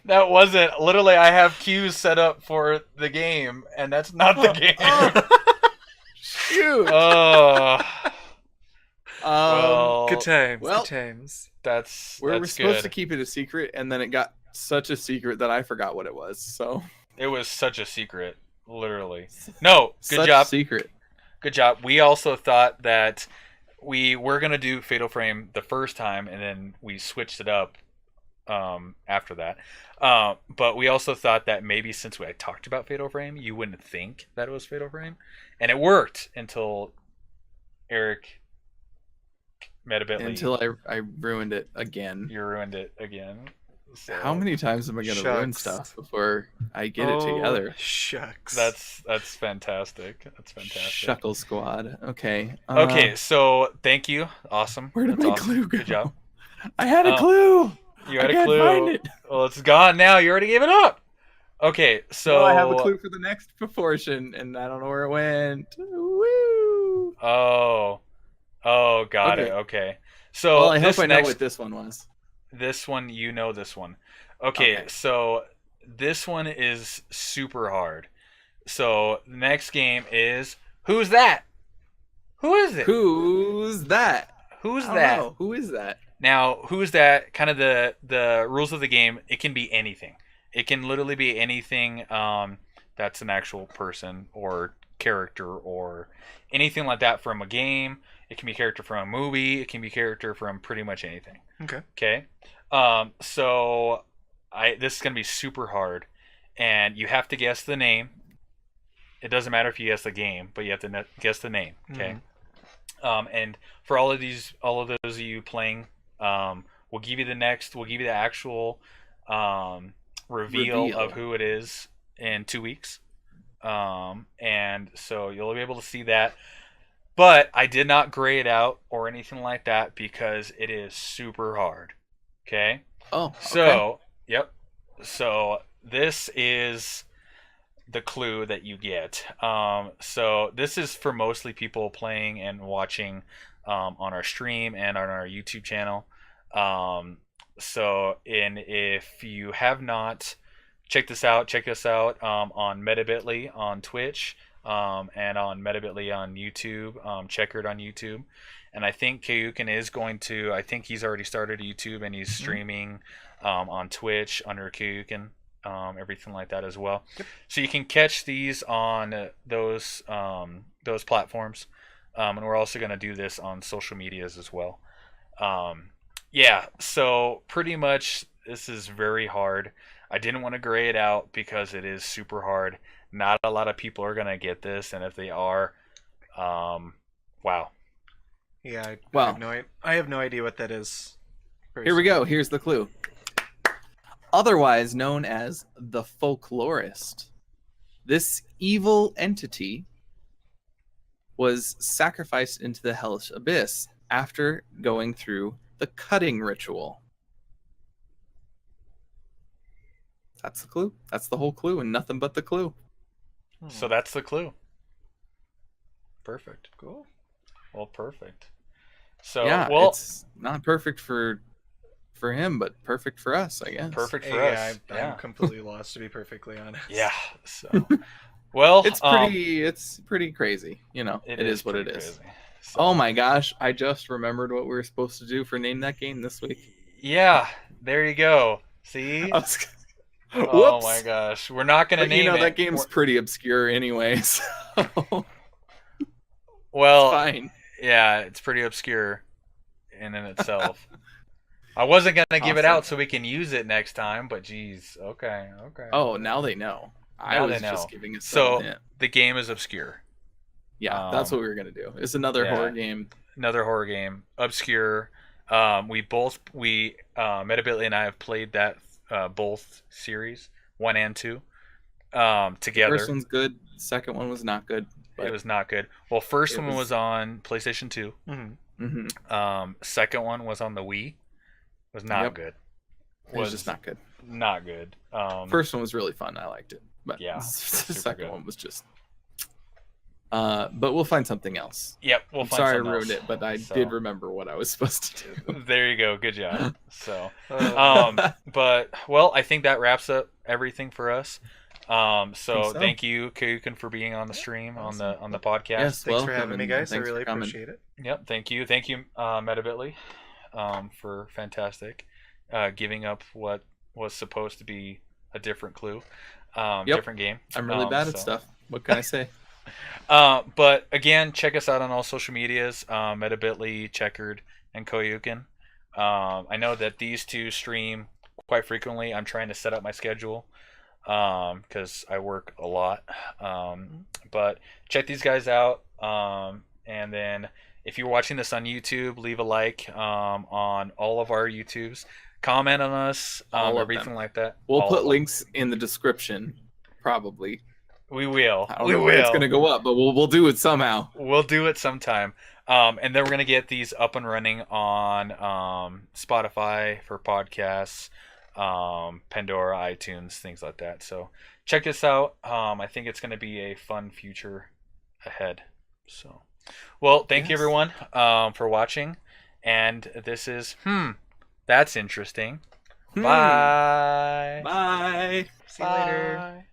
That wasn't. Literally, I have cues set up for the game, and that's not the game. Shoot. Well, good times. Well, good times. We're supposed to keep it a secret, and then it got such a secret that I forgot what it was. So it was such a secret, literally. No, good such job. Secret. Good job. We also thought that we were gonna do Fatal Frame the first time, and then we switched it up after that. But we also thought that maybe since we had talked about Fatal Frame, you wouldn't think that it was Fatal Frame, and it worked until Eric Metabitly. Until I ruined it again. You ruined it again. So. How many times am I going to ruin stuff before I get it together? Shucks. That's fantastic. That's fantastic. Shuttle Squad. Okay. Okay, so thank you. Awesome. Where did my clue go? Good job. I had a clue. You had a clue. Find it. Well, it's gone now. You already gave it up. Okay, so well, I have a clue for the next proportion, and I don't know where it went. Woo! Oh, got it. Okay. So well, I hope I know what this one was. This one, you know this one. Okay, so this one is super hard. So the next game is Who's That? Who is it? Who's that? Who's that? Know. Who is that? Now, who's that? Kind of the rules of the game. It can be anything. It can literally be anything that's an actual person or character or anything like that from a game. It can be a character from a movie. It can be a character from pretty much anything. Okay. So this is gonna be super hard, and you have to guess the name. It doesn't matter if you guess the game, but you have to guess the name. Okay. And for all of those of you playing, we'll give you the actual reveal of who it is in 2 weeks. And so you'll be able to see that. But I did not gray it out or anything like that because it is super hard. Okay? Oh. So, yep. So this is the clue that you get. So this is for mostly people playing and watching on our stream and on our YouTube channel. And if you have not check us out on Metabitly on Twitch. And on Metabitly on YouTube, Checkered on YouTube. And I think Koiukin is going to, I think he's already started YouTube and he's streaming on Twitch under Koiukin, everything like that as well. Yep. So you can catch these on those platforms. And we're also going to do this on social medias as well. Yeah, so pretty much this is very hard. I didn't want to gray it out because it is super hard. Not a lot of people are going to get this, and if they are, wow, Yeah, Well, I have no idea what that is. here we go. Here's the clue. Otherwise known as the folklorist, this evil entity was sacrificed into the hellish abyss after going through the cutting ritual. That's the clue. That's the whole clue and nothing but the clue. So that's the clue. Perfect. Cool. Well, perfect. So yeah, well, it's not perfect for him, but perfect for us, I guess. perfect for Yeah, us. I'm completely lost, to be perfectly honest. Yeah. So well, it's pretty crazy. You know, it is what it is. crazy. So, Oh my gosh, I just remembered what we were supposed to do for Name That Game this week. yeah, there you go. See? Whoops. Oh my gosh, we're not gonna But name you know, it. that game's pretty obscure anyway, so Well, it's fine. yeah, it's pretty obscure in itself. I wasn't gonna give it Awesome. out so we can use it next time, but geez, okay. Oh, now they know. I Now was they know. just giving a So hint. the game is obscure. Yeah, that's what we were gonna do. It's another yeah. horror game. Another horror game, obscure. We Metabitly and I have played that both series 1 and 2 together. First one's good. Second one was not good. It was not good. Well, first one was- was on PlayStation 2. Mm-hmm. Second one was on the Wii. Was not Yep. good. It was just not good. Not good. First one was really fun. I liked it. But Yeah, the super second good. one was just. But we'll find something else. Yep, we'll I'm find sorry I something ruined else. it, but I So, did remember what I was supposed to do. There you go. Good job. So, Uh, but well, I think that wraps up everything for us. So so. thank you, Koiukin, for being on the stream on the podcast. Yes, thanks for welcome, having me, and guys. I thanks for really coming. appreciate it. Yep, thank you, Metabitly, for fantastic, giving up what was supposed to be a different clue, different game. I'm really bad at stuff. What can I say? But again, check us out on all social medias, Metabitly, Checkered, and Koiukin. I know that these two stream quite frequently. I'm trying to set up my schedule because I work a lot. But check these guys out. And then if you're watching this on YouTube, leave a like on all of our YouTubes. Comment on us, All of everything them. like that. We'll All put of them. links in the description, probably. We will. I don't know where it's gonna go up, but we'll do it somehow. We'll do it sometime. And then we're gonna get these up and running on Spotify for podcasts, Pandora, iTunes, things like that. So check this out. I think it's gonna be a fun future ahead. So, well, thank you everyone for watching. And this is that's interesting. Bye. Bye. See you later. Bye.